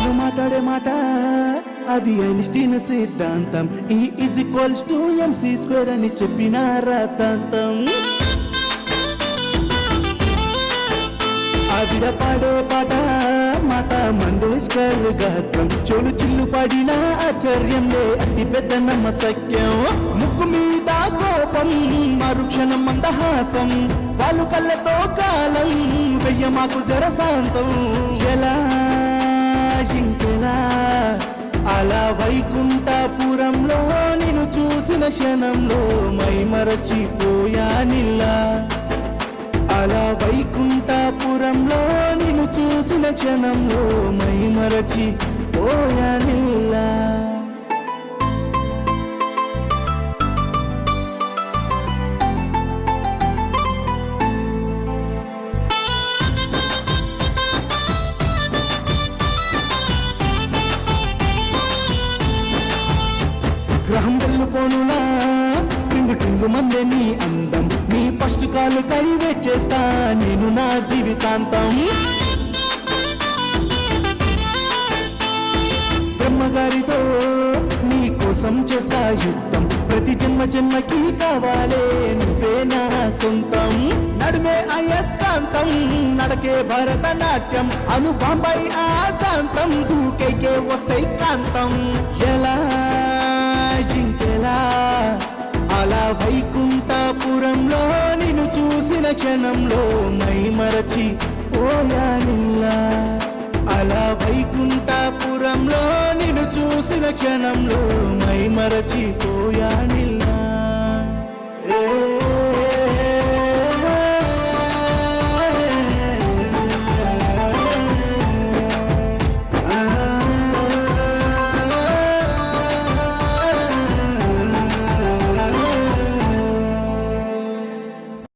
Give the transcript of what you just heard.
నేను మాట్లాడే మాట అది ఐన్స్టీన్ సిద్ధాంతం E=mc² అని చెప్పిన రాతాంతం ఆవిడ పాడే పాట మాట మంగేష్కర్ గాత్రం చోలు చిల్లు పడిన ఆశ్చర్యంలే అతి పెద్ద నమ్మసక్యం ముక్కు మీద కోపం మరుక్షణం మందహాసం వాళ్ళు కళ్ళతో కాలం వెయ్య మాకు జరశాంతం ఎలా ఇంకెలా అలా వైకుంఠపురంలో నిన్ను చూసిన క్షణంలో మై మరచిపోయానిల్లా అలా వైకుంఠపురంలో నిన్ను చూసిన క్షణంలో మై మరచిపోయానిల్లా గ్రహం బెల్లు ఫోనులా టింగు మందే నీ అందం నీ ఫస్ట్ కాలు కైవేట్ చేస్తా నేను నా జీవితాంతం బ్రహ్మగారితో నీ కోసం చేస్తా యుద్ధం ప్రతి జన్మకి కావాలే నువ్వే నా సొంతం నడుమే అయస్కాంతం నడకే భరతనాట్యం అను బాంబై ఆశాంతం దూకేకే వసై కాంతం ఎలా ఇంకెలా అలా వైకుంఠపురంలో నిన్ను చూసిన క్షణంలో మై మరచిపోయానిల్లా అలా వైకుంఠపురంలో నిన్ను చూసిన క్షణంలో మై మరచిపోయానిల్లా